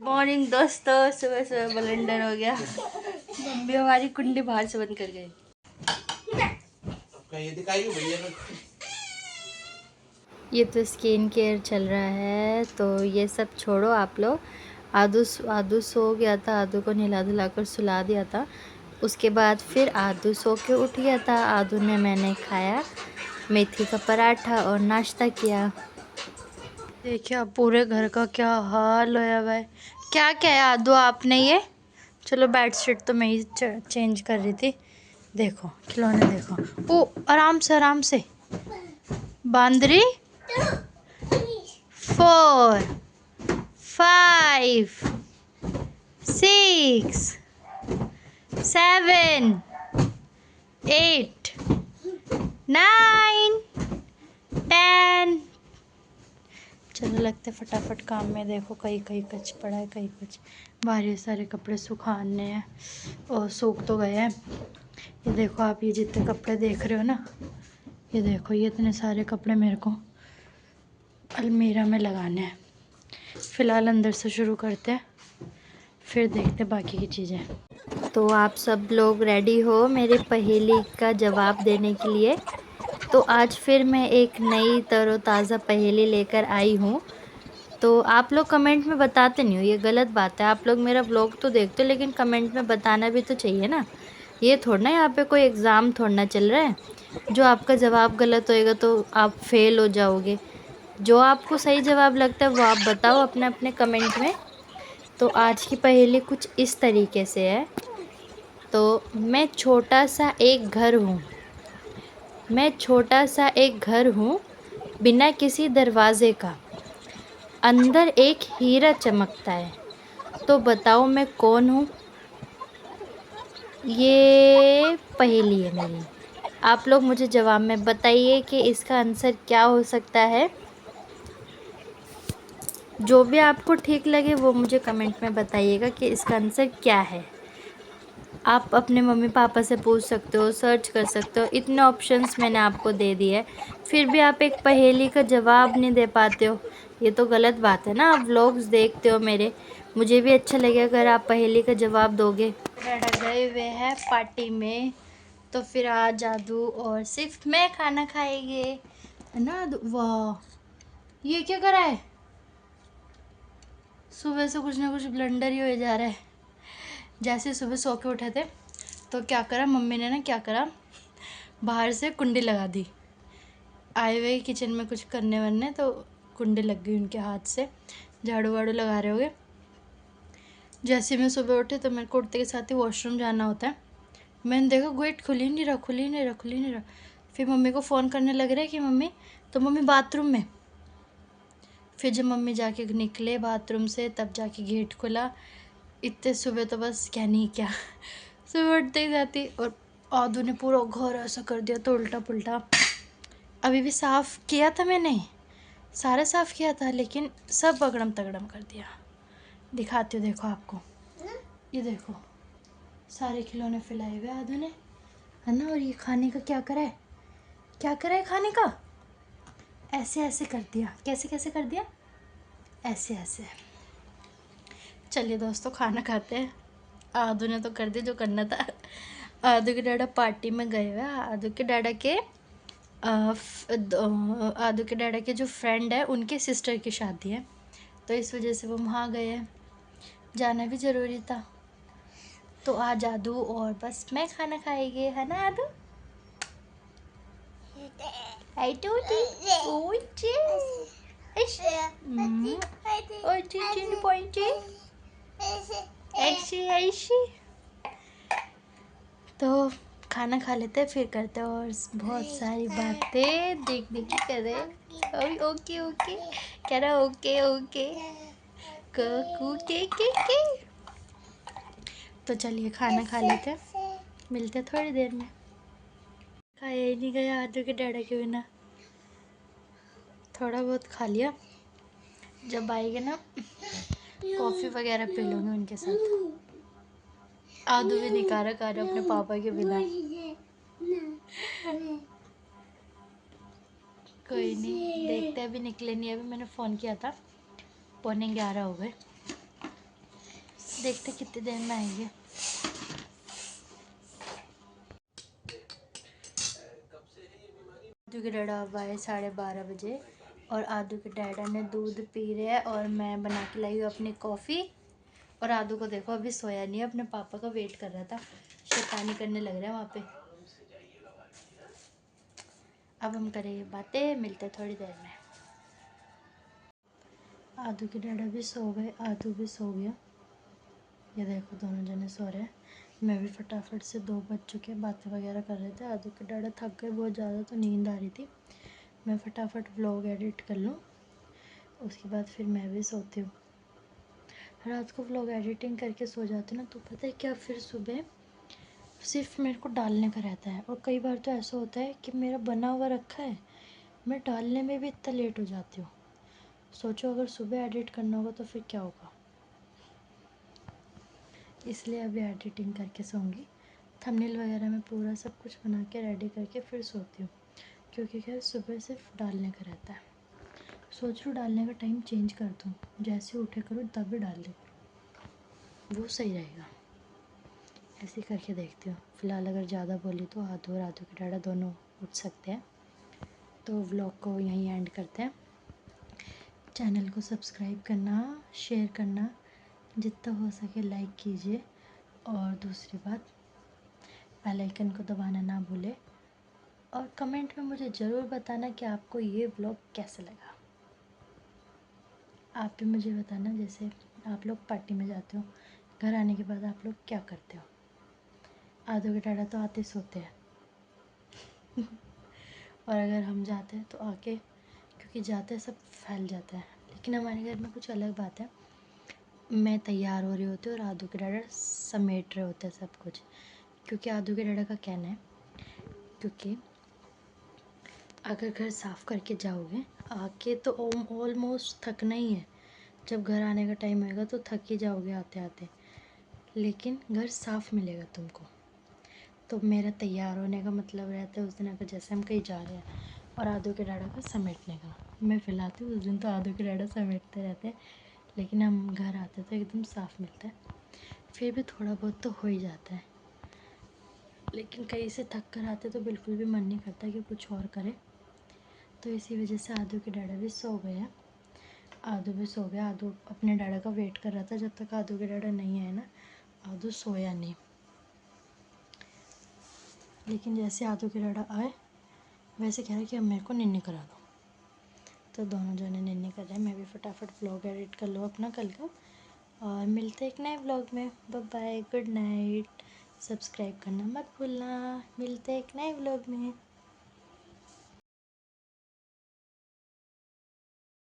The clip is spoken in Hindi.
मॉर्निंग दोस्तों, सुबह सुबह ब्लेंडर हो गया। मम्मी हमारी कुंडी बाहर से बंद कर गई। ये तो स्किन केयर चल रहा है, तो ये सब छोड़ो आप लोग। आदू आदू सो गया था, आदू को नहला धुला कर सुला दिया था। उसके बाद फिर आदू सो के उठ गया था। आदू ने मैंने खाया मेथी का पराठा और नाश्ता किया। देखिए अब पूरे घर का क्या हाल होया हुआ है। क्या क्या है आदू आपने ये? चलो बेडशीट तो मैं ही चेंज कर रही थी। देखो खिलौने देखो। ओ आराम से बांदरी। 4 5 6 7 8 9 10। चलो लगते फटाफट काम में। देखो कहीं कहीं कच पड़ा है, कहीं कुछ बाहर सारे कपड़े सुखाने हैं और सूख तो गए हैं। ये देखो आप, ये जितने कपड़े देख रहे हो ना, ये देखो ये इतने सारे कपड़े मेरे को अलमीरा में लगाने हैं। फ़िलहाल अंदर से शुरू करते हैं, फिर देखते बाकी की चीज़ें। तो आप सब लोग रेडी हो मेरे पहेली का जवाब देने के लिए? तो आज फिर मैं एक नई तरोताज़ा पहेली लेकर आई हूँ। तो आप लोग कमेंट में बताते नहीं हो, ये गलत बात है। आप लोग मेरा व्लॉग तो देखते हो, लेकिन कमेंट में बताना भी तो चाहिए ना। ये थोड़ा ना यहाँ पे कोई एग्ज़ाम थोड़ा ना चल रहा है, जो आपका जवाब गलत होएगा तो आप फेल हो जाओगे। जो आपको सही जवाब लगता है वो आप बताओ अपने अपने कमेंट में। तो आज की पहेली कुछ इस तरीके से है। तो मैं छोटा सा एक घर हूँ, मैं छोटा सा एक घर हूँ, बिना किसी दरवाजे का, अंदर एक हीरा चमकता है। तो बताओ मैं कौन हूँ? ये पहेली है मेरी। आप लोग मुझे जवाब में बताइए कि इसका आंसर क्या हो सकता है। जो भी आपको ठीक लगे वो मुझे कमेंट में बताइएगा कि इसका आंसर क्या है। आप अपने मम्मी पापा से पूछ सकते हो, सर्च कर सकते हो, इतने ऑप्शंस मैंने आपको दे दिए हैं, फिर भी आप एक पहेली का जवाब नहीं दे पाते हो। ये तो गलत बात है ना। आप व्लॉग्स देखते हो मेरे, मुझे भी अच्छा लगेगा अगर आप पहेली का जवाब दोगे। डैडा गए हुए हैं पार्टी में, तो फिर आज जादू और सिर्फ मैं खाना खाएंगे, है ना। वाह, ये क्या करा है? सुबह से कुछ ना कुछ ब्लंडर ही हो जा रहा है। जैसे सुबह सो के उठे थे तो क्या करा मम्मी ने, ना क्या करा, बाहर से कुंडी लगा दी। आए हुए किचन में कुछ करने वरने, तो कुंडी लग गई उनके हाथ से। झाड़ू वाड़ू लगा रहे होगे। जैसे मैं सुबह उठी तो मेरे को उठते के साथ ही वॉशरूम जाना होता है। मैंने देखा गेट खुल ही नहीं रहा, खुल ही नहीं रहा, खुल ही नहीं रहा। फिर मम्मी को फ़ोन करने लग रहा है कि मम्मी, तो मम्मी बाथरूम में। फिर जब मम्मी जाके निकले बाथरूम से तब जाके गेट खुला। इतने सुबह तो बस क्या नहीं क्या सुबह उठते ही जाती। और आदू ने पूरा घर ऐसा कर दिया तो उल्टा पुल्टा। अभी भी साफ़ किया था मैंने, सारा साफ़ किया था, लेकिन सब बगड़म तगड़म कर दिया। दिखाती हूँ देखो आपको, ये देखो सारे खिलौने फैलाए हुए आदू ने, है ना। और ये खाने का क्या करा है, क्या करा है खाने का? ऐसे ऐसे कर दिया। कैसे कैसे कर दिया? ऐसे ऐसे। चलिए दोस्तों खाना खाते हैं। आदू ने तो कर दिया जो करना था। आदू के डैडा पार्टी में गए हुए। आदू के डैडा के आदू के डैडा के जो फ्रेंड है उनके सिस्टर की शादी है, तो इस वजह से वो वहाँ गए हैं। जाना भी ज़रूरी था। तो आज आदू और बस मैं खाना खाएंगे, है ना आदू? आई टूटी ओची ओची पॉइंटी ऐसी ऐसी। तो खाना खा लेते हैं फिर करते हैं और बहुत सारी बातें। देख देख के कर रहे। ओके ओके कह रहा, ओके ओके के। तो चलिए खाना खा लेते हैं, मिलते हैं थोड़ी देर में। खाया ही नहीं गया आदू के डैडा के बिना। थोड़ा बहुत खा लिया, जब आएंगे ना कॉफ़ी वगैरह पी लूँगी उनके साथ। आदू भी निकारा खा रहा अपने पापा के बिना। कोई नहीं, देखते अभी निकले नहीं। अभी मैंने फ़ोन किया था, 11:15 हो गए, देखते कितनी देर में आएंगे। आदू के डैडा अब आए 12:30 बजे और आदू के डैडा ने दूध पी रहे हैं और मैं बना के लाई हूँ अपनी कॉफ़ी। और आदू को देखो अभी सोया नहीं है, अपने पापा का वेट कर रहा था, शैतानी करने लग रहा है वहाँ पे। अब हम करेंगे बातें, मिलते हैं थोड़ी देर में। आदू के डैडा भी सो गए, आदू भी सो गया। ये देखो दोनों जने सो रहे हैं। मैं भी फटाफट से 2 बज चुके, बातें वगैरह कर रहे थे। आदू के डैडा थक गए बहुत ज़्यादा तो नींद आ रही थी। मैं फटाफट व्लॉग एडिट कर लूँ, उसके बाद फिर मैं भी सोती हूँ। रात को व्लॉग एडिटिंग करके सो जाती हूँ ना, तो पता है क्या, फिर सुबह सिर्फ मेरे को डालने का रहता है। और कई बार तो ऐसा होता है कि मेरा बना हुआ रखा है, मैं डालने में भी इतना लेट हो जाती हूँ। सोचो अगर सुबह एडिट करना होगा तो फिर क्या होगा। इसलिए अभी एडिटिंग करके सोऊंगी। थंबनेल वगैरह में पूरा सब कुछ बना के रेडी करके फिर सोती हूँ, क्योंकि क्या सुबह सिर्फ डालने का रहता है। सोच रही हूँ डालने का टाइम चेंज कर दूँ, जैसे उठे करूँ तभी डाल दे करूँ, वो सही रहेगा। ऐसे करके देखती हूँ। फ़िलहाल अगर ज़्यादा बोली तो आदू और आदू के डैडा दोनों उठ सकते हैं। तो व्लॉग को यहीं एंड करते हैं। चैनल को सब्सक्राइब करना, शेयर करना, जितना हो सके लाइक कीजिए। और दूसरी बात, बेल आइकन को दबाना ना भूले। और कमेंट में मुझे ज़रूर बताना कि आपको ये व्लॉग कैसा लगा। आप भी मुझे बताना, जैसे आप लोग पार्टी में जाते हो, घर आने के बाद आप लोग क्या करते हो। आदू के डैडा तो आते सोते हैं और अगर हम जाते हैं तो आके, क्योंकि जाते सब फैल जाता है। लेकिन हमारे घर में कुछ अलग बात है, मैं तैयार हो रही होती हूँ और आदू के डैडा समेट रहे होते हैं सब कुछ। क्योंकि आदू के डैडा का कहना है, क्योंकि अगर घर साफ़ करके जाओगे आके तो ऑलमोस्ट थकना ही है। जब घर आने का टाइम होएगा तो थक ही जाओगे आते आते, लेकिन घर साफ़ मिलेगा तुमको। तो मेरा तैयार होने का मतलब रहता है उस दिन, अगर जैसे हम कहीं जा रहे हैं, और आदू के डैडा का समेटने का। मैं फैलाती हूँ उस दिन, तो आदू के डैडा समेटते रहते हैं, लेकिन हम घर आते तो एकदम साफ़ मिलता है। फिर भी थोड़ा बहुत तो हो ही जाता है, लेकिन कहीं से थक कर आते तो बिल्कुल भी मन नहीं करता कि कुछ और करें। तो इसी वजह से आदू के डैडा भी सो गए हैं। आदू भी सो गया। आदू अपने डैडा का वेट कर रहा था। जब तक आदू के डैडा नहीं आए ना, आदू सोया नहीं। लेकिन जैसे आदू के डैडा आए, वैसे कह रहे कि अब मेरे को निन्नी करा दो। तो दोनों जने निन्नी कर रहे हैं। मैं भी फटाफट व्लॉग एडिट कर लूँ अपना कल का, और मिलते एक नए व्लॉग में। Bye bye, good night. Subscribe करना मत भूलना। मिलते एक नए व्लॉग में।